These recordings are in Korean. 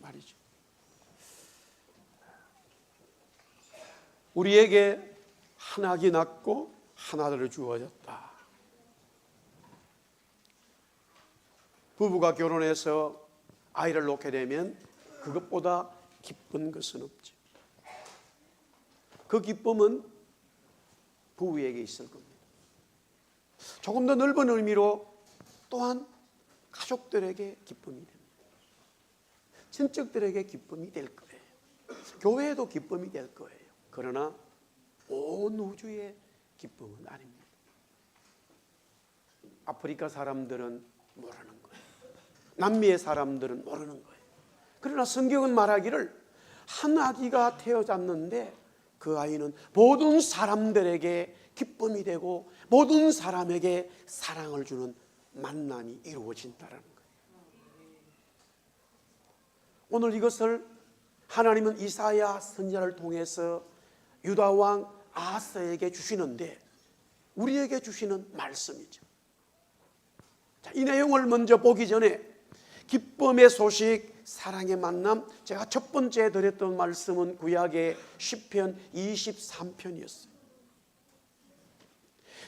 말이죠. 우리에게 한 아기 낳고 한 아들을 주어졌다. 부부가 결혼해서 아이를 놓게 되면 그것보다 기쁜 것은 없죠. 그 기쁨은 부부에게 있을 겁니다. 조금 더 넓은 의미로 또한 가족들에게 기쁨이 됩니다. 친척들에게 기쁨이 될 거예요. 교회에도 기쁨이 될 거예요. 그러나 온 우주의 기쁨은 아닙니다. 아프리카 사람들은 모르는 거예요. 남미의 사람들은 모르는 거예요. 그러나 성경은 말하기를 한 아기가 태어났는데 그 아이는 모든 사람들에게 기쁨이 되고 모든 사람에게 사랑을 주는 만남이 이루어진다는 거예요. 오늘 이것을 하나님은 이사야 선지자를 통해서 유다 왕 아하스에게 주시는데 우리에게 주시는 말씀이죠. 자, 이 내용을 먼저 보기 전에 기쁨의 소식, 사랑의 만남, 제가 첫 번째 드렸던 말씀은 구약의 시편 23편이었어요.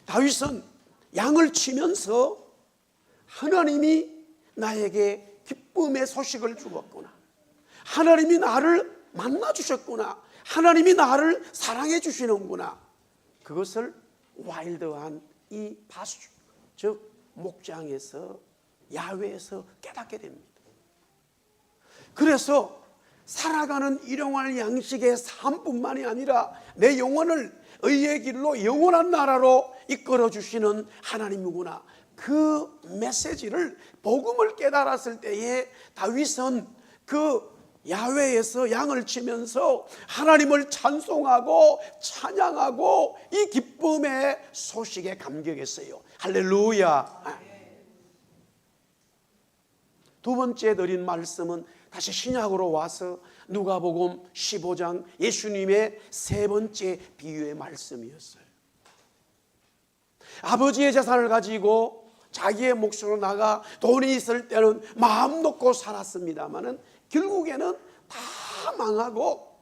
다윗은 양을 치면서 하나님이 나에게 기쁨의 소식을 주었구나, 하나님이 나를 만나주셨구나, 하나님이 나를 사랑해 주시는구나, 그것을 와일드한 이 파수, 즉 목장에서, 야외에서 깨닫게 됩니다. 그래서 살아가는 일용할 양식의 삶뿐만이 아니라 내 영혼을 의의 길로 영원한 나라로 이끌어 주시는 하나님이구나, 그 메시지를, 복음을 깨달았을 때에 다윗은 그 야외에서 양을 치면서 하나님을 찬송하고 찬양하고 이 기쁨의 소식에 감격했어요. 할렐루야. 두 번째 드린 말씀은 다시 신약으로 와서 누가복음 15장 예수님의 세 번째 비유의 말씀이었어요. 아버지의 재산을 가지고 자기의 몫으로 나가 돈이 있을 때는 마음 놓고 살았습니다마는 결국에는 다 망하고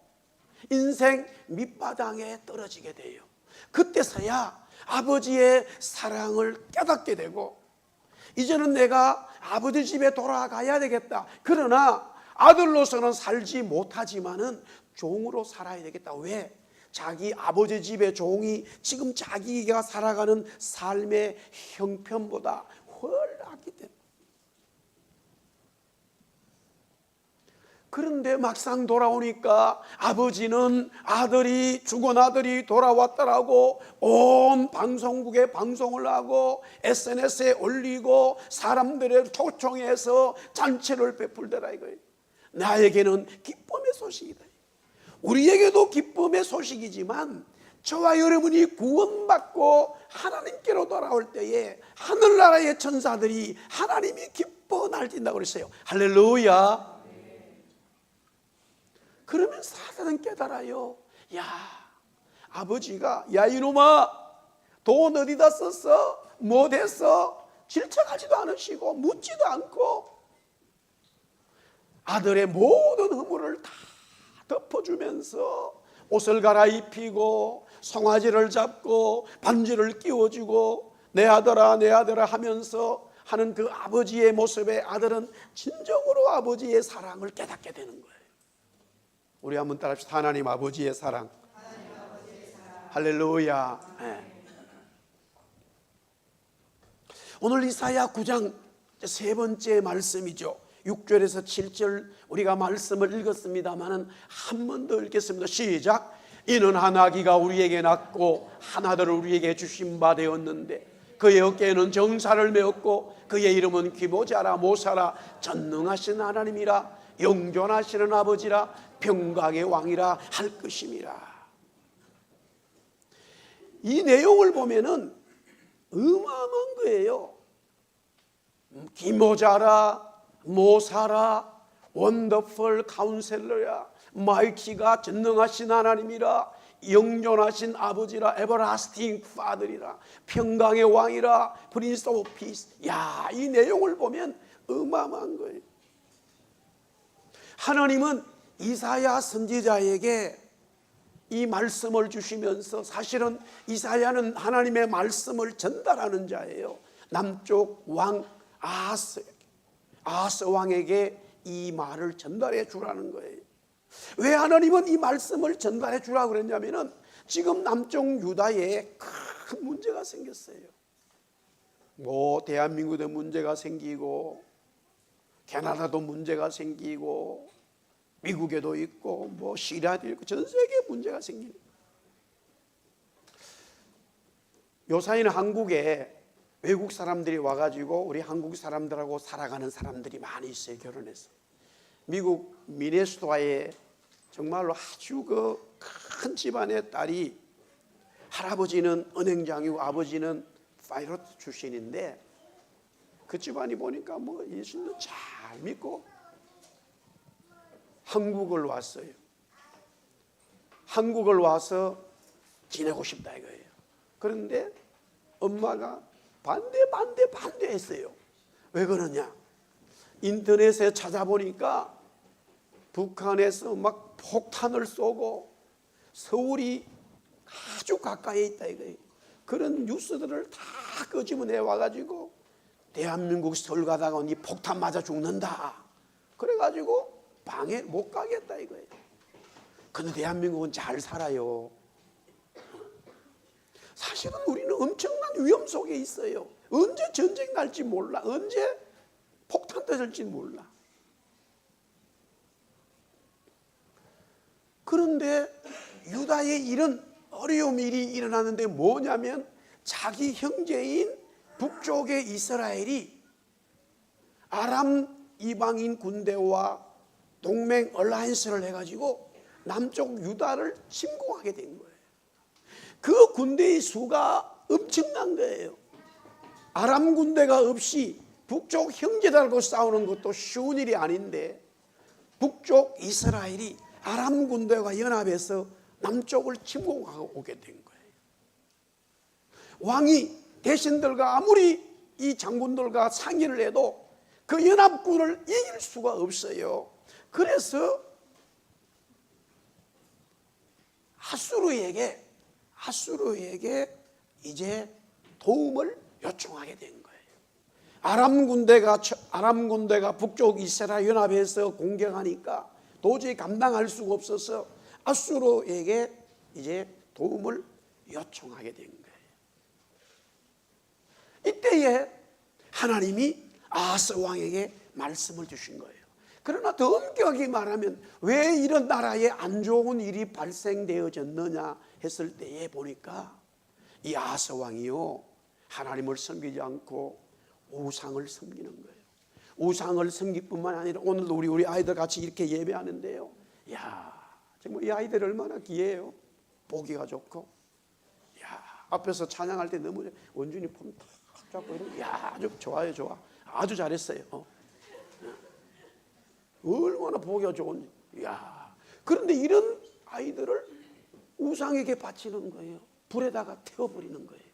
인생 밑바닥에 떨어지게 돼요. 그때서야 아버지의 사랑을 깨닫게 되고 이제는 내가 아버지 집에 돌아가야 되겠다. 그러나 아들로서는 살지 못하지만은 종으로 살아야 되겠다. 왜? 자기 아버지 집의 종이 지금 자기가 살아가는 삶의 형편보다 훨 낫기 때문에. 그런데 막상 돌아오니까 아버지는 아들이, 죽은 아들이 돌아왔다라고 온 방송국에 방송을 하고 SNS에 올리고 사람들을 초청해서 잔치를 베풀더라 이거예요. 나에게는 기쁨의 소식이다. 우리에게도 기쁨의 소식이지만 저와 여러분이 구원받고 하나님께로 돌아올 때에 하늘나라의 천사들이 하나님이 기뻐 날뛴다고 그랬어요. 할렐루야. 그러면 사단은 깨달아요. 야, 아버지가 야 이놈아 돈 어디다 썼어? 뭐 됐어? 질책하지도 않으시고 묻지도 않고 아들의 모든 허물을 다 덮어주면서 옷을 갈아입히고 송아지를 잡고 반지를 끼워주고 내 아들아 내 아들아 하면서 하는 그 아버지의 모습에 아들은 진정으로 아버지의 사랑을 깨닫게 되는 거예요. 우리 한번 따라합시다. 하나님 아버지의 사랑. 할렐루야. 네. 오늘 이사야 9장 세 번째 말씀이죠. 6절에서 7절 우리가 말씀을 읽었습니다마는 한 번 더 읽겠습니다. 시작. 이는 한 아기가 우리에게 낳고 한 아들을 우리에게 주신 바 되었는데 그의 어깨에는 정사를 메었고 그의 이름은 기모자라 모사라 전능하신 하나님이라 영존하시는 아버지라 평강의 왕이라 할 것임이라. 이 내용을 보면은 어마어마한 거예요. 기모자라 모사라 원더풀 카운셀러야 마이티가 전능하신 하나님이라 영존하신 아버지라 에버라스팅 파들이라 평강의 왕이라 프린스 오브 피스. 야, 이 내용을 보면 어마어마한 거예요. 하나님은 이사야 선지자에게 이 말씀을 주시면서, 사실은 이사야는 하나님의 말씀을 전달하는 자예요. 남쪽 왕 아하스 왕에게 이 말을 전달해 주라는 거예요. 왜 하나님은 이 말씀을 전달해 주라고 그랬냐면은 지금 남쪽 유다에 큰 문제가 생겼어요. 뭐 대한민국에 문제가 생기고, 캐나다도 문제가 생기고, 미국에도 있고, 뭐 시리아도 있고, 전 세계에 문제가 생기는 거예요. 요사이는 한국에 외국 사람들이 와가지고 우리 한국 사람들하고 살아가는 사람들이 많이 있어요. 결혼해서. 미국 미네소타에 정말로 아주 그 큰 집안의 딸이, 할아버지는 은행장이고 아버지는 파이로트 출신인데, 그 집안이 보니까 뭐 예수님도 잘 믿고 한국을 왔어요. 한국을 와서 지내고 싶다 이거예요. 그런데 엄마가 반대했어요. 왜 그러냐? 인터넷에 찾아보니까 북한에서 막 폭탄을 쏘고 서울이 아주 가까이에 있다 이거예요. 그런 뉴스들을 다 끄집어내 와가지고 대한민국 서울 가다가 니 폭탄 맞아 죽는다. 그래가지고 방에 못 가겠다 이거예요. 근데 대한민국은 잘 살아요. 사실은 우리는 엄청난 위험 속에 있어요. 언제 전쟁 날지 몰라. 언제 폭탄 터질지 몰라. 그런데 유다에 이런 어려운 일이 일어나는데 뭐냐면, 자기 형제인 북쪽의 이스라엘이 아람 이방인 군대와 동맹 얼라이언스를 해가지고 남쪽 유다를 침공하게 된 거예요. 그 군대의 수가 엄청난 거예요. 아람 군대가 없이 북쪽 형제들하고 싸우는 것도 쉬운 일이 아닌데, 북쪽 이스라엘이 아람 군대와 연합해서 남쪽을 침공하고 오게 된 거예요. 왕이 대신들과 아무리 이 장군들과 상의를 해도 그 연합군을 이길 수가 없어요. 그래서 아수르에게 이제 도움을 요청하게 된 거예요. 아람 군대가 북쪽 이스라엘 연합해서 공격하니까 도저히 감당할 수가 없어서 아수르에게 이제 도움을 요청하게 된 거예요. 이때에 하나님이 아하스 왕에게 말씀을 주신 거예요. 그러나 더 엄격하게 말하면 왜 이런 나라에 안 좋은 일이 발생되어졌느냐 했을 때에 보니까, 이 아하스 왕이요, 하나님을 섬기지 않고 우상을 섬기는 거예요. 우상을 섬길 뿐만 아니라 오늘도 우리 아이들 같이 이렇게 예배하는데요, 야, 정말 이 아이들 얼마나 귀해요. 보기가 좋고, 야, 앞에서 찬양할 때 너무 원준이 폼 탁 잡고 이러고, 야, 아주 좋아요, 좋아, 아주 잘했어요. 얼마나 보기가 좋은지. 야, 그런데 이런 아이들을 우상에게 바치는 거예요. 불에다가 태워버리는 거예요.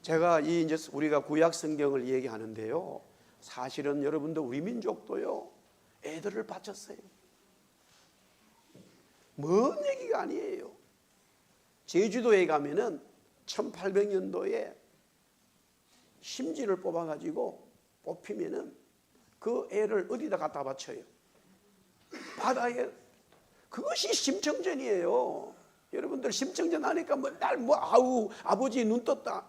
제가 이제 우리가 구약 성경을 얘기하는데요, 사실은 여러분들 우리 민족도요, 애들을 바쳤어요. 먼 얘기가 아니에요. 제주도에 가면은 1800년도에 심지를 뽑아가지고 뽑히면은 그 애를 어디다 갖다 바쳐요? 바다에. 그것이 심청전이에요. 여러분들 심청전 하니까 아우 아버지 눈 떴다,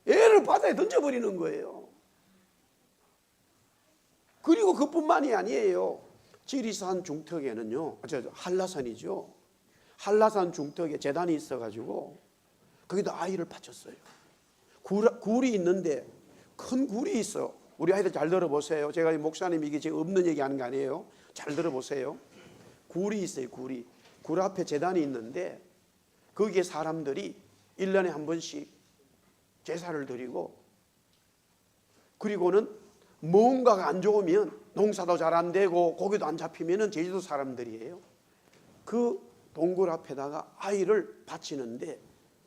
애를 바다에 던져버리는 거예요. 그리고 그뿐만이 아니에요. 지리산 중턱에는요, 한라산이죠. 한라산 중턱에 재단이 있어가지고 거기다 아이를 바쳤어요. 굴이 있는데, 큰 굴이 있어. 우리 아이들 잘 들어보세요. 제가 목사님이 이게 지금 없는 얘기하는 거 아니에요. 잘 들어보세요. 굴이 있어요. 굴이. 굴 앞에 재단이 있는데 거기에 사람들이 1년에 한 번씩 제사를 드리고, 그리고는 뭔가가 안 좋으면, 농사도 잘 안 되고 고기도 안 잡히면은 제주도 사람들이에요, 그 동굴 앞에다가 아이를 바치는데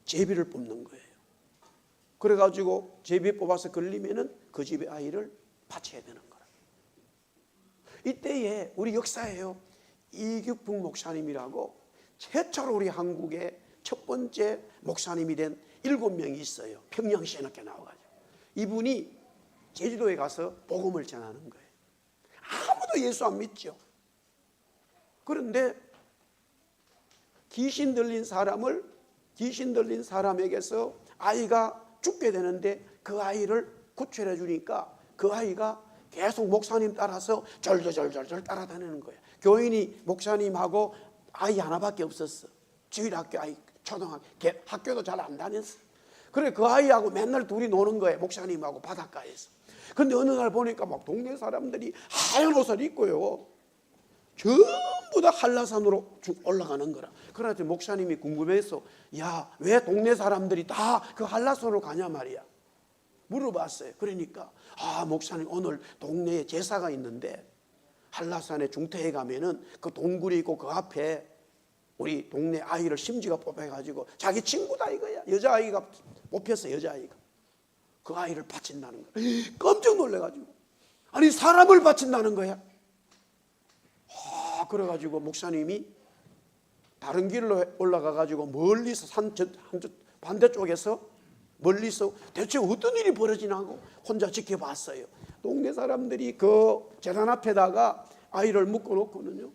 제비를 뽑는 거예요. 그래가지고 제비 뽑아서 걸리면은 그 집의 아이를 바쳐야 되는 거예요. 이때에 우리 역사에요, 이규풍 목사님이라고 최초로 우리 한국의 첫 번째 목사님이 된 7명이 있어요. 평양시내학교 나와가지고. 이분이 제주도에 가서 복음을 전하는 거예요. 아무도 예수 안 믿죠. 그런데 귀신 들린 사람에게서 아이가 죽게 되는데 그 아이를 구출해 주니까 그 아이가 계속 목사님 따라서 절절절절 따라다니는 거예요. 교인이 목사님하고 아이 하나밖에 없었어. 주일학교 아이, 초등학교, 학교도 잘 안 다녔어. 그래 그 아이하고 맨날 둘이 노는 거예요. 목사님하고 바닷가에서. 근데 어느 날 보니까 막 동네 사람들이 하얀 옷을 입고요, 전부 다 한라산으로 쭉 올라가는 거라. 그런데 목사님이 궁금해서, 야, 왜 동네 사람들이 다 그 한라산으로 가냐 말이야. 물어봤어요. 그러니까, 아, 목사님 오늘 동네에 제사가 있는데 한라산에 중퇴에 가면은 그 동굴이 있고 그 앞에 우리 동네 아이를 심지가 뽑혀가지고 자기 친구다 이거야. 여자아이가 뽑혔어. 여자아이가 그 아이를 바친다는 거야. 깜짝 놀래가지고, 아니 사람을 바친다는 거야. 그래가지고 목사님이 다른 길로 올라가가지고 멀리서 산 반대쪽에서 멀리서 대체 어떤 일이 벌어지나고 혼자 지켜봤어요. 동네 사람들이 그 재단 앞에다가 아이를 묶어놓고는요,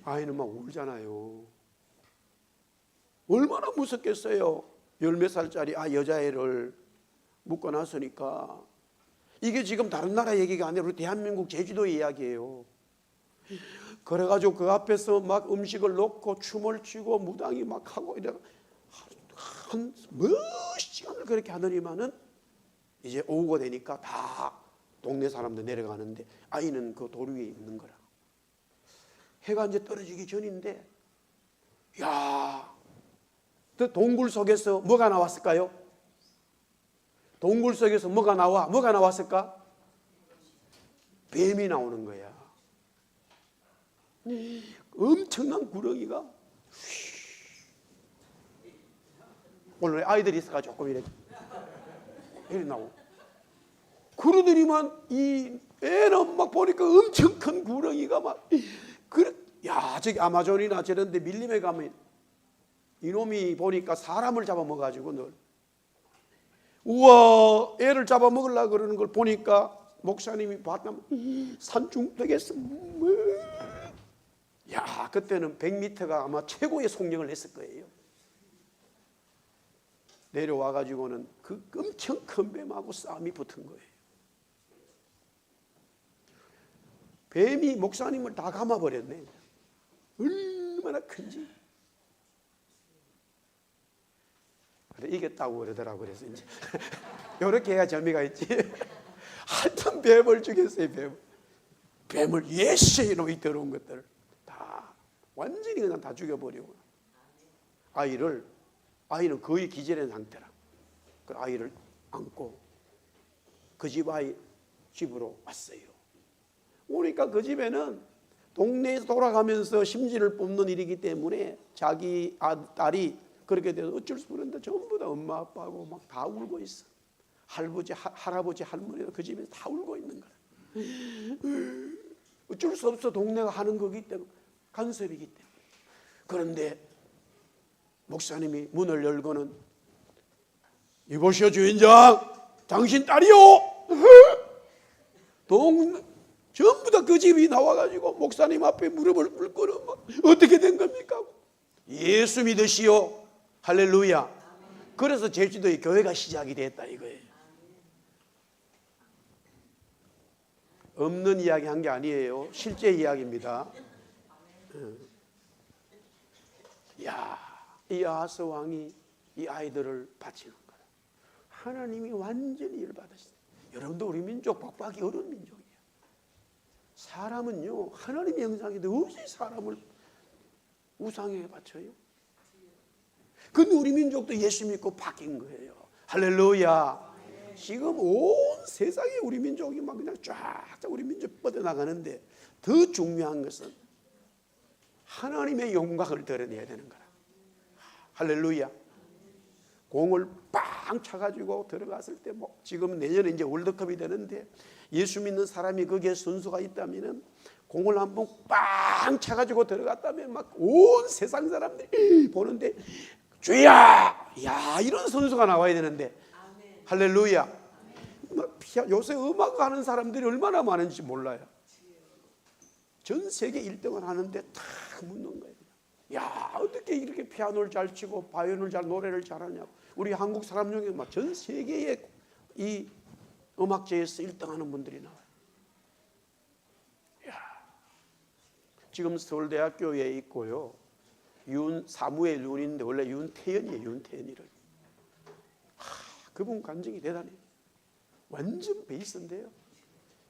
아이는 막 울잖아요. 얼마나 무섭겠어요. 10몇 살짜리 여자애를 묶어놨으니까. 이게 지금 다른 나라 얘기가 아니라 우리 대한민국 제주도의 이야기예요. 그래가지고 그 앞에서 막 음식을 놓고 춤을 추고 무당이 막 하고 이래 한 몇 시간을 그렇게 하더니만은 이제 오후가 되니까 다 동네 사람들 내려가는데 아이는 그 돌 위에 있는 거라. 해가 이제 떨어지기 전인데, 야, 그 동굴 속에서 뭐가 나왔을까요? 동굴 속에서 뭐가 나왔을까? 뱀이 나오는 거야. 엄청난 구렁이가 원래 아이들이 있어가 조금 이래 나오고, 그러더니만 이 애는 막 보니까 엄청 큰 구렁이가 막 야, 저기 아마존이나 저런 데 밀림에 가면 이놈이 보니까 사람을 잡아먹어가지고 늘, 우와, 애를 잡아먹으려고 그러는 걸 보니까 목사님이 봤다면 산중턱에서 야, 그때는 100m가 아마 최고의 속력을 냈을 거예요. 내려와가지고는 그 엄청 큰 뱀하고 싸움이 붙은 거예요. 뱀이 목사님을 다 감아버렸네. 얼마나 큰지. 그래, 이겼다고 그러더라고. 그래서 이제 이렇게 해야 재미가 있지. 하여튼 뱀을 죽였어요. 뱀을 예시 이놈이 더러운 것들 다 완전히 그냥 다 죽여버리고, 아이는 거의 기절한 상태라. 그 아이를 안고 그 집 아이 집으로 왔어요. 오니까 그 집에는 동네에서 돌아가면서 심지를 뽑는 일이기 때문에 자기 딸이 그렇게 돼서 어쩔 수 없는데 전부 다 엄마 아빠하고 막 다 울고 있어. 할아버지 할머니도 그 집에서 다 울고 있는 거야. 어쩔 수 없어. 동네가 하는 거기 때문에, 간섭이기 때문에. 그런데 목사님이 문을 열고는, 이보시오 주인장, 당신 딸이요. 전부 다 그 집이 나와가지고 목사님 앞에 무릎을 꿇고는 어떻게 된 겁니까? 예수 믿으시오. 할렐루야. 그래서 제주도의 교회가 시작이 됐다 이거예요. 없는 이야기 한 게 아니에요. 실제 이야기입니다. 야, 이 아하스 왕이 이 아이들을 바치는 거야. 하나님이 완전히 열받으시다. 여러분도 우리 민족 박박이 어려운 민족이에요. 사람은요, 하나님의 형상인데 어찌 사람을 우상에 바쳐요? 근데 우리 민족도 예수 믿고 바뀐 거예요. 할렐루야. 지금 온 세상에 우리 민족이 막 그냥 쫙 우리 민족 뻗어나가는데, 더 중요한 것은 하나님의 영광을 드러내야 되는 거라. 할렐루야. 공을 빵 차가지고 들어갔을 때, 지금 내년에 이제 월드컵이 되는데 예수 믿는 사람이 거기에 선수가 있다면 공을 한번 빵 차가지고 들어갔다면 막 온 세상 사람들이 보는데 주야, 야, 이런 선수가 나와야 되는데. 할렐루야. 요새 음악 하는 사람들이 얼마나 많은지 몰라요. 전 세계 1등을 하는데 탁 묻는 거예요. 야, 어떻게 이렇게 피아노를 잘 치고 바이올린을 잘 노래를 잘하냐고. 우리 한국 사람 중에 막 전 세계의 이 음악제에서 1등하는 분들이 나와요. 야, 지금 서울대학교에 있고요. 사무엘 윤인데 원래 윤태현이에요. 윤태현이를. 그분 간증이 대단해요. 완전 베이스인데요.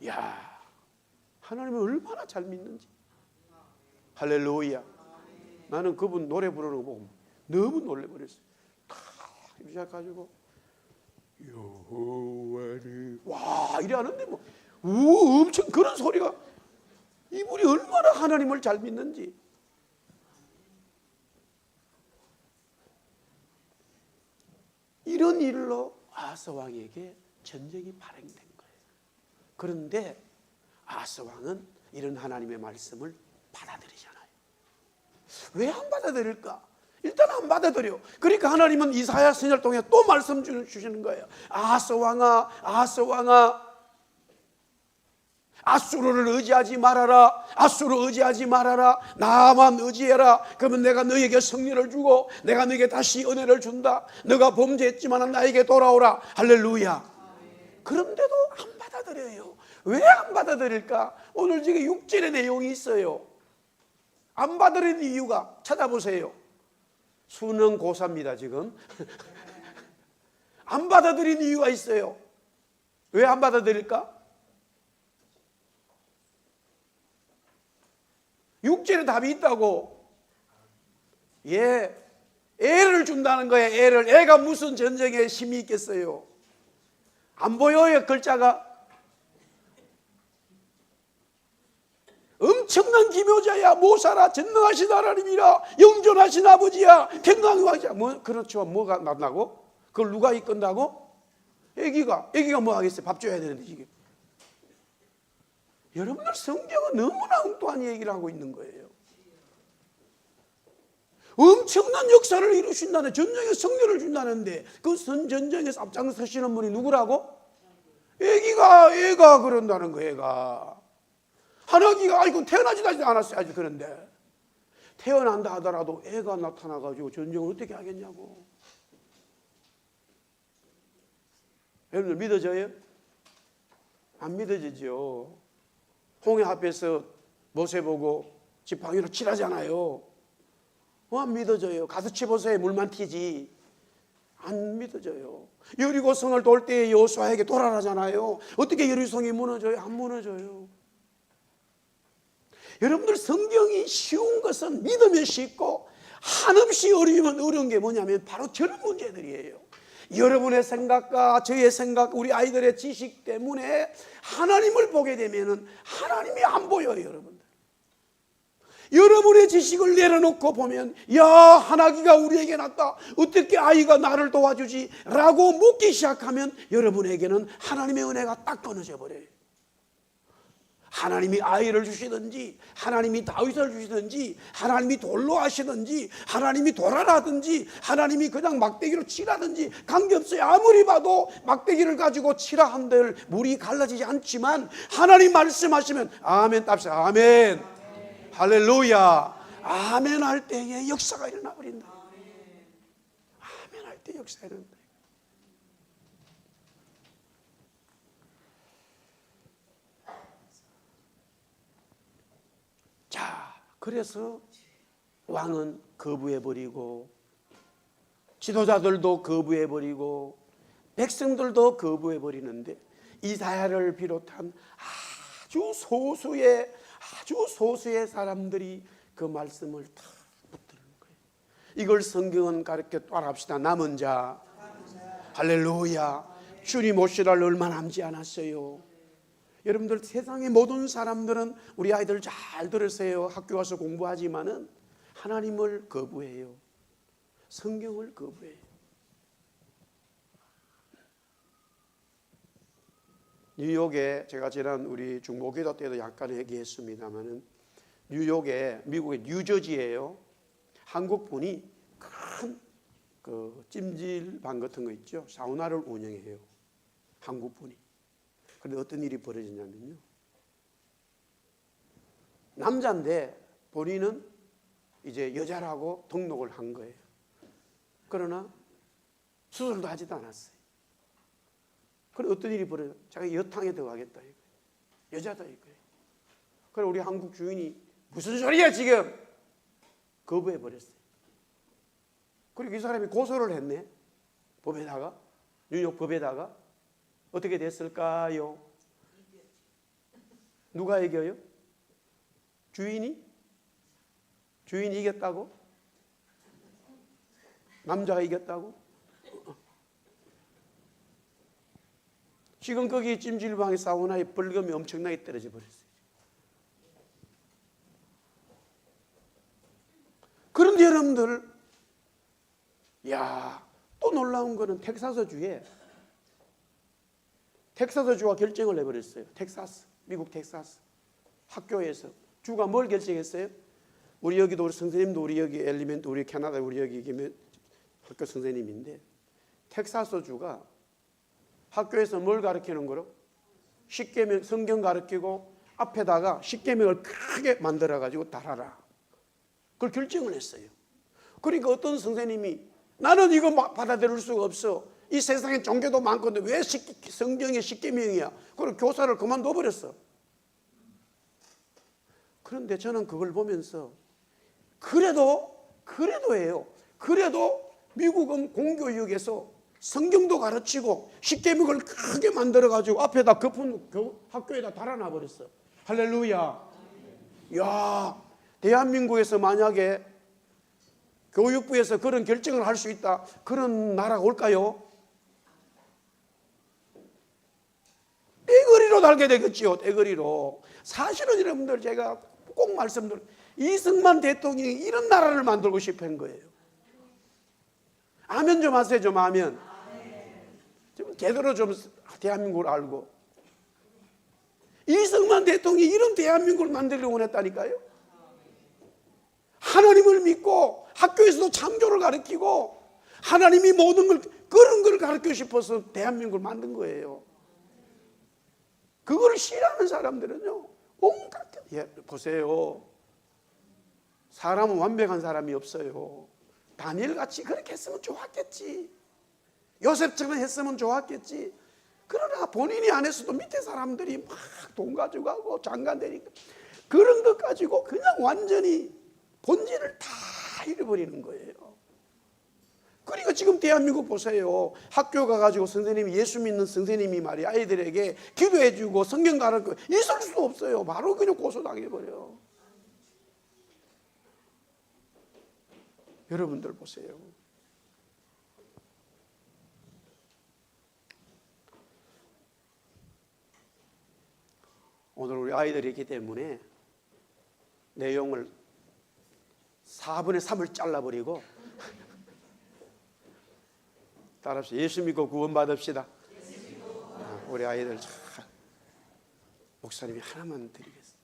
야, 하나님을 얼마나 잘 믿는지. 할렐루야. 나는 그분 노래 부르는 거 보고 너무 놀래버렸어요. 탁 시작해가지고 여호와를 와 이래 하는데 뭐 엄청 그런 소리가. 이분이 얼마나 하나님을 잘 믿는지. 이런 일로 아하스 왕에게 전쟁이 발행된 거예요. 그런데 아하스 왕은 이런 하나님의 말씀을 받아들이잖아요. 왜 안 받아들일까? 일단 안 받아들여. 그러니까 하나님은 이사야 선지자를 통해 또 말씀 주시는 거예요. 아하스 왕아, 아하스 왕아, 아수르를 의지하지 말아라. 아수르 의지하지 말아라. 나만 의지해라. 그러면 내가 너에게 승리를 주고 내가 너에게 다시 은혜를 준다. 너가 범죄했지만 나에게 돌아오라. 할렐루야. 그런데도 안 받아들여요. 왜 안 받아들일까? 오늘 지금 6절의 내용이 있어요. 안 받아들이는 이유가 찾아보세요. 수능 고사입니다 지금. 안 받아들이는 이유가 있어요. 왜 안 받아들일까? 6절에 답이 있다고. 예, 애를 준다는 거예요. 애를. 애가 무슨 전쟁에 힘이 있겠어요? 안 보여요 글자가? 엄청난 기묘자야. 모사라. 전능하신 하나님이라. 영존하신 아버지야. 평강의 왕이야. 뭐 그렇죠. 뭐가 난다고? 그걸 누가 이끈다고? 애기가 뭐 하겠어요? 밥 줘야 되는데 지금. 여러분들 성경은 너무나 엉뚱한 얘기를 하고 있는 거예요. 엄청난 역사를 이루신다는, 전쟁에 승리를 준다는데 그 전쟁에서 앞장서시는 분이 누구라고? 애가 그런다는 거예요. 애가. 하나기가 아이고 태어나지도 않았어요. 아직. 그런데 태어난다 하더라도 애가 나타나가지고 전쟁을 어떻게 하겠냐고. 여러분들 믿어져요? 안 믿어지죠. 홍해 앞에서 모세 보고 지팡이로 칠하잖아요. 안 믿어져요. 가서 치보세요. 물만 튀지. 안 믿어져요. 여리고성을 돌 때 여호수아에게 돌아라잖아요. 어떻게 여리고성이 무너져요? 안 무너져요. 여러분들 성경이 쉬운 것은 믿으면 쉽고 한없이 어려우면 어려운 게 뭐냐면 바로 저런 문제들이에요. 여러분의 생각과 저의 생각, 우리 아이들의 지식 때문에 하나님을 보게 되면 하나님이 안 보여요. 여러분들. 여러분의 지식을 내려놓고 보면 야, 하나기가 우리에게 났다. 어떻게 아이가 나를 도와주지? 라고 묻기 시작하면 여러분에게는 하나님의 은혜가 딱 끊어져 버려요. 하나님이 아이를 주시든지 하나님이 다윗을 주시든지 하나님이 돌로 하시든지 하나님이 돌아라든지 하나님이 그냥 막대기로 치라든지 관계없어요. 아무리 봐도 막대기를 가지고 치라 한들 물이 갈라지지 않지만 하나님 말씀하시면 아멘 답시다. 아멘. 할렐루야. 아멘 할 때에 역사가 일어나 버린다. 아멘 할 때 역사가 일어난다. 자, 그래서 왕은 거부해버리고 지도자들도 거부해버리고 백성들도 거부해버리는데 이사야를 비롯한 아주 소수의 사람들이 그 말씀을 다 붙드는 거예요. 이걸 성경은 가르쳐 따라합시다. 남은 자. 할렐루야. 주님 오실 날 얼마 남지 않았어요. 여러분들 세상의 모든 사람들은 우리 아이들 잘 들으세요. 학교 가서 공부하지만은 하나님을 거부해요. 성경을 거부해요. 뉴욕에 제가 지난 우리 중보기도 때도 약간 얘기했습니다만은 뉴욕에 미국의 뉴저지예요. 한국 분이 큰 그 찜질방 같은 거 있죠. 사우나를 운영해요. 한국 분이. 그런데 어떤 일이 벌어지냐면요. 남자인데 본인은 이제 여자라고 등록을 한 거예요. 그러나 수술도 하지도 않았어요. 그래 어떤 일이 벌어져? 자기 여탕에 들어가겠다 이거예요. 여자다 이거예요. 그래 우리 한국 주인이 무슨 소리야 지금? 거부해 버렸어요. 그리고 이 사람이 고소를 했네. 법에다가 뉴욕 법에다가 어떻게 됐을까요? 누가 이겨요? 주인이? 주인이 이겼다고? 남자가 이겼다고? 지금 거기 찜질방의 사우나에 벌금이 엄청나게 떨어져 버렸어요. 그런데 여러분들, 또 놀라운 거는 텍사스주에 텍사스주가 결정을 해버렸어요. 미국 텍사스 학교에서 주가 뭘 결정했어요? 우리 여기도 우리 선생님도 우리 여기 엘리멘트 우리 캐나다 우리 여기 학교 선생님인데 텍사스주가 학교에서 뭘 가르치는 거로? 십계명 성경 가르치고 앞에다가 십계명을 크게 만들어 가지고 달아라. 그걸 결정을 했어요. 그러니까 어떤 선생님이 나는 이거 받아들일 수가 없어. 이 세상에 종교도 많건데 왜 성경의 십계명이야? 그리고 교사를 그만둬 버렸어. 그런데 저는 그걸 보면서 그래도예요. 그래도 미국은 공교육에서 성경도 가르치고 십계명을 크게 만들어 가지고 앞에다 학교에다 달아놔 버렸어. 할렐루야. 야, 대한민국에서 만약에 교육부에서 그런 결정을 할 수 있다, 그런 나라가 올까요? 떼거리로 달게 되겠지요. 떼거리로. 사실은 여러분들 제가 꼭 말씀드려요. 이승만 대통령이 이런 나라를 만들고 싶은 거예요. 아멘 좀 하세요. 좀 아멘. 좀 제대로 좀 대한민국을 알고. 이승만 대통령이 이런 대한민국을 만들려고 원했다니까요. 하나님을 믿고 학교에서도 창조를 가르치고 하나님이 모든 걸 그런 걸 가르치고 싶어서 대한민국을 만든 거예요. 그걸 싫어하는 사람들은요 온갖 보세요. 사람은 완벽한 사람이 없어요. 다니엘같이 그렇게 했으면 좋았겠지. 요셉처럼 했으면 좋았겠지. 그러나 본인이 안 했어도 밑에 사람들이 막 돈 가져가고 장관 되니까 그런 것 가지고 그냥 완전히 본질을 다 잃어버리는 거예요. 그러니까 지금 대한민국 보세요. 학교 가가지고 선생님이 예수 믿는 선생님이 말이야 아이들에게 기도해주고 성경 가르치고 있을 수도 없어요. 바로 그냥 고소당해버려. 여러분들 보세요. 오늘 우리 아이들이 있기 때문에 내용을 4분의 3을 잘라버리고 따라서 예수 믿고 구원받읍시다. 우리 아이들 목사님이 하나만 드리겠습니다.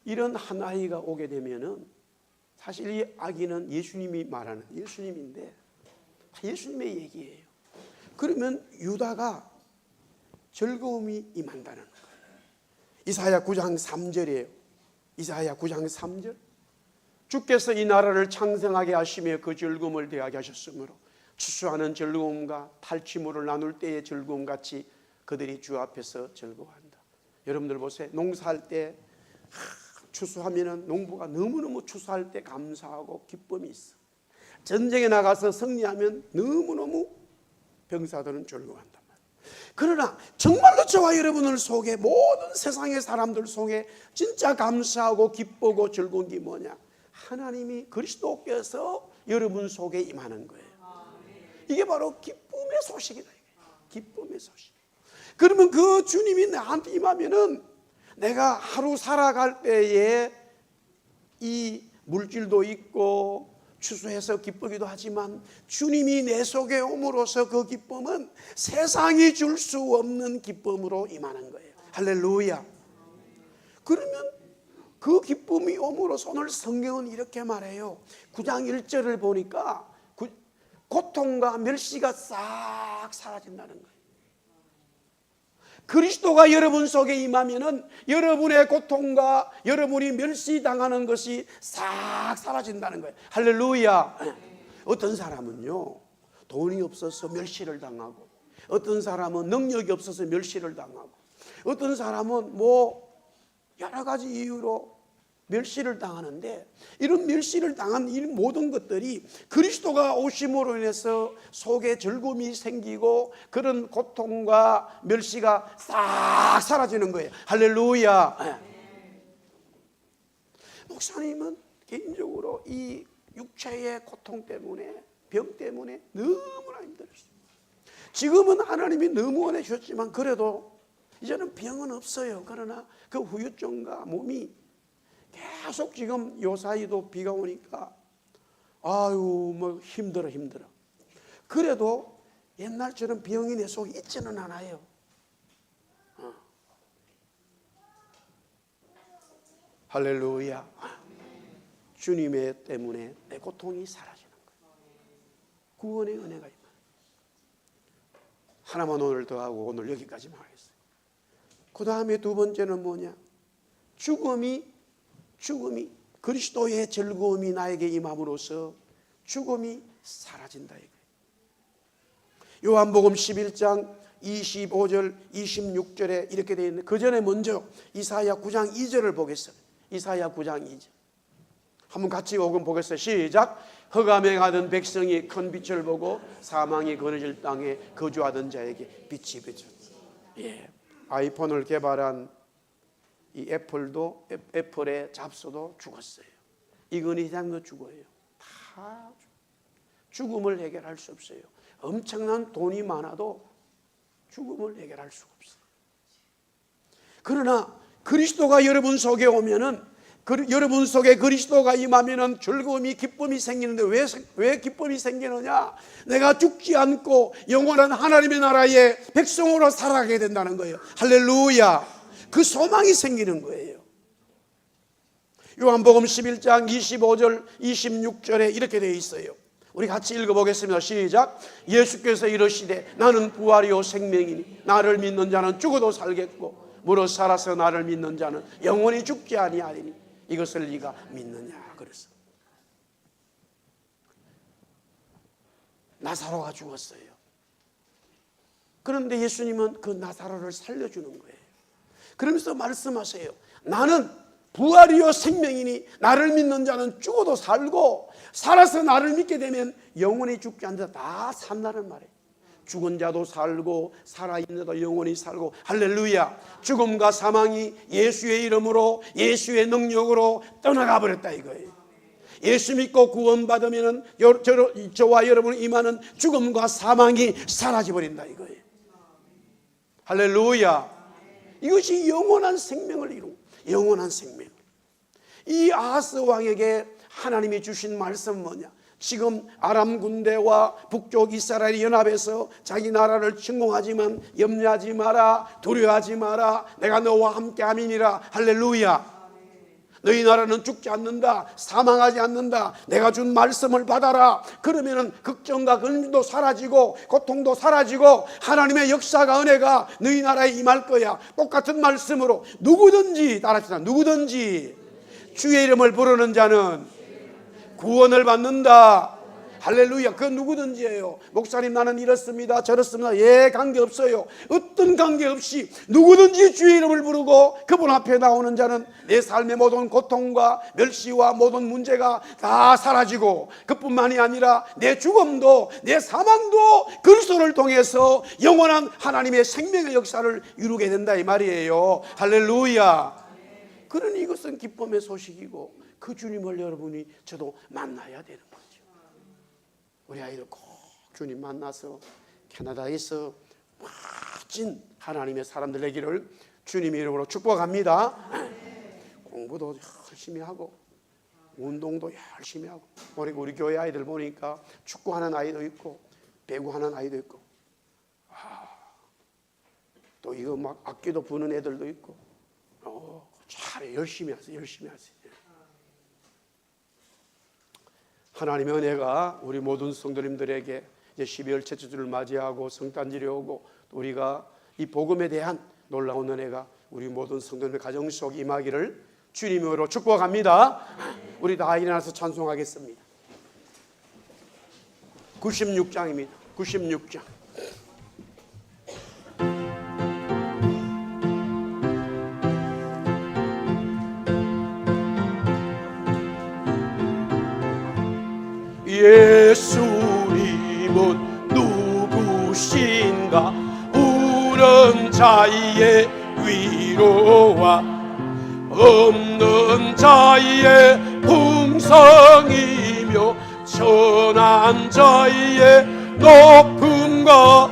이런 한 아이가 오게 되면은 사실 이 아기는 예수님이 말하는 예수님인데 예수님의 얘기예요. 그러면 유다가 즐거움이 임한다는 거예요. 이사야 9장 3절이에요. 이사야 9장 3절. 주께서 이 나라를 창성하게 하시며 그 즐거움을 대하게 하셨으므로 추수하는 즐거움과 탈취물을 나눌 때의 즐거움같이 그들이 주 앞에서 즐거워한다. 여러분들 보세요. 농사할 때 추수하면은 농부가 너무너무 추수할 때 감사하고 기쁨이 있어. 전쟁에 나가서 승리하면 너무너무 병사들은 즐거워한단 말이에요. 그러나 정말로 저와 여러분들 속에 모든 세상의 사람들 속에 진짜 감사하고 기쁘고 즐거운 게 뭐냐? 하나님이 그리스도께서 여러분 속에 임하는 거예요. 이게 바로 기쁨의 소식이다. 기쁨의 소식. 그러면 그 주님이 나한테 임하면은 내가 하루 살아갈 때에 이 물질도 있고 추수해서 기쁘기도 하지만 주님이 내 속에 옴으로써 그 기쁨은 세상이 줄 수 없는 기쁨으로 임하는 거예요. 할렐루야. 그러면 그 기쁨이 옴으로써 오늘 성경은 이렇게 말해요. 9장 1절을 보니까 고통과 멸시가 싹 사라진다는 거예요. 그리스도가 여러분 속에 임하면은 여러분의 고통과 여러분이 멸시당하는 것이 싹 사라진다는 거예요. 할렐루야. 어떤 사람은요, 돈이 없어서 멸시를 당하고, 어떤 사람은 능력이 없어서 멸시를 당하고, 어떤 사람은 여러 가지 이유로 멸시를 당하는데, 이런 멸시를 당한 이 모든 것들이 그리스도가 오심으로 인해서 속에 즐거움이 생기고 그런 고통과 멸시가 싹 사라지는 거예요. 할렐루야. 목사님은 개인적으로 이 육체의 고통 때문에, 병 때문에 너무나 힘들었어요. 지금은 하나님이 너무 은혜 주셨지만 그래도 이제는 병은 없어요. 그러나 그 후유증과 몸이 계속 지금 요 사이도 비가 오니까 힘들어. 그래도 옛날처럼 병이 내 속에 있지는 않아요. 할렐루야. 주님의 때문에 내 고통이 사라지는 거예요. 구원의 은혜가 임하는. 하나만 오늘 더 하고 오늘 여기까지만 하겠어요. 그 다음에 두 번째는 뭐냐? 죽음이 그리스도의 즐거움이 나에게 임함으로써 죽음이 사라진다 이거예요. 요한복음 11장 25절 26절에 이렇게 되어 있는데, 그 전에 먼저 이사야 9장 2절을 보겠습니다. 이사야 9장 2절 한번 같이 오금 보겠어요. 시작. 흑암에 가던 백성이 큰 빛을 보고 사망이 거느질 땅에 거주하던 자에게 빛이 비쳤다. 아이폰을 개발한 이 애플의 잡소도 죽었어요. 이건희 회장도 죽어요. 다 죽음을 해결할 수 없어요. 엄청난 돈이 많아도 죽음을 해결할 수가 없어요. 그러나 그리스도가 여러분 속에 오면은, 여러분 속에 그리스도가 임하면은 즐거움이, 기쁨이 생기는데 왜 기쁨이 생기느냐? 내가 죽지 않고 영원한 하나님의 나라의 백성으로 살아가게 된다는 거예요. 할렐루야. 그 소망이 생기는 거예요. 요한복음 11장 25절 26절에 이렇게 되어 있어요. 우리 같이 읽어보겠습니다. 시작. 예수께서 이르시되 나는 부활이요 생명이니 나를 믿는 자는 죽어도 살겠고 무릇 살아서 나를 믿는 자는 영원히 죽지 아니하리니 이것을 네가 믿느냐 그랬어. 나사로가 죽었어요. 그런데 예수님은 그 나사로를 살려주는 거예요. 그러면서 말씀하세요. 나는 부활이요 생명이니 나를 믿는 자는 죽어도 살고 살아서 나를 믿게 되면 영원히 죽지 않는다. 다 산다는 말이에요. 죽은 자도 살고 살아있는 자도 영원히 살고. 할렐루야. 죽음과 사망이 예수의 이름으로, 예수의 능력으로 떠나가 버렸다 이거예요. 예수 믿고 구원받으면 저와 여러분을 임하는 죽음과 사망이 사라져버린다 이거예요. 할렐루야. 이것이 영원한 생명을 이루고, 영원한 생명. 이 아하스 왕에게 하나님이 주신 말씀은 뭐냐? 지금 아람 군대와 북쪽 이스라엘이 연합해서 자기 나라를 침공하지만 염려하지 마라, 두려워하지 마라, 내가 너와 함께 함이니라. 할렐루야. 너희 나라는 죽지 않는다, 사망하지 않는다, 내가 준 말씀을 받아라. 그러면은 걱정과 근심도 사라지고 고통도 사라지고 하나님의 역사가, 은혜가 너희 나라에 임할 거야. 똑같은 말씀으로 누구든지, 따라합시다. 누구든지 주의 이름을 부르는 자는 구원을 받는다. 할렐루야. 그 누구든지예요. 목사님 나는 이렇습니다, 저렇습니다. 관계없어요. 어떤 관계없이 누구든지 주의 이름을 부르고 그분 앞에 나오는 자는 내 삶의 모든 고통과 멸시와 모든 문제가 다 사라지고, 그뿐만이 아니라 내 죽음도 내 사망도 그리스도를 통해서 영원한 하나님의 생명의 역사를 이루게 된다 이 말이에요. 할렐루야. 그러니 이것은 기쁨의 소식이고 그 주님을 여러분이 저도 만나야 되는 거죠. 우리 아이들 꼭 주님 만나서 캐나다에서 멋진 하나님의 사람들 되기를 주님의 이름으로 축복합니다. 공부도 열심히 하고 운동도 열심히 하고, 우리 교회 아이들 보니까 축구하는 아이도 있고 배구하는 아이도 있고, 또 이거 막 악기도 부는 애들도 있고, 잘 열심히 하세요. 열심히 하세요. 하나님의 은혜가 우리 모든 성도님들에게 이제 12월 첫째 주를 맞이하고 성탄절이 오고, 또 우리가 이 복음에 대한 놀라운 은혜가 우리 모든 성도님의 가정 속 임하기를 주님으로 축복합니다. 우리 다 일어나서 찬송하겠습니다. 96장입니다. 96장. 예수님은 누구신가? 우는 자의 위로와 없는 자의 풍성이며 천한 자의 높음과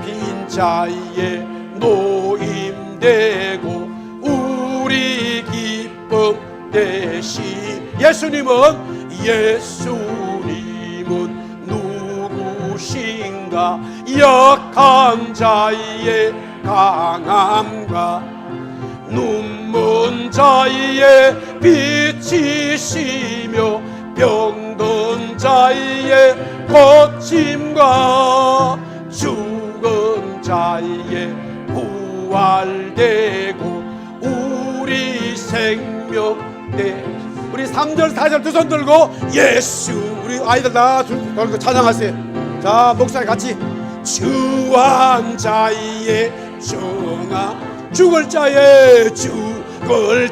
빈자의 노임되고 우리 기쁨 되시. 예수님은 누구신가? 약한 자의 강함과 눈먼 자의 빛이시며 병든 자의 고침과 죽은 자의 부활되고 우리 생명 되시. 우리 3절 4절 두 손 들고 예수, 우리 아이들 다 들고 찬양하세요. 자, 목사님 같이. 주한 자의 정아, 죽을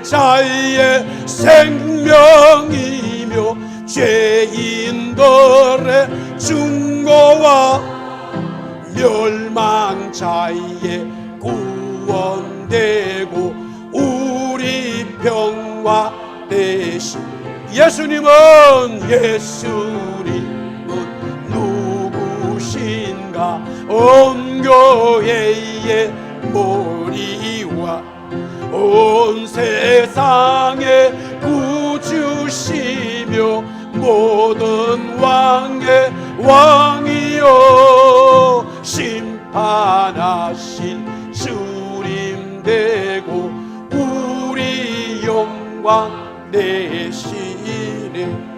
자의 생명이며 죄인들의 중고와 멸망자의 구원되고 우리 평화 대신. 예수님은 누구신가? 온 교회의 머리와 온 세상의 구주시며 모든 왕의 왕이여 심판하신 주님 되고 우리 영광 되시네.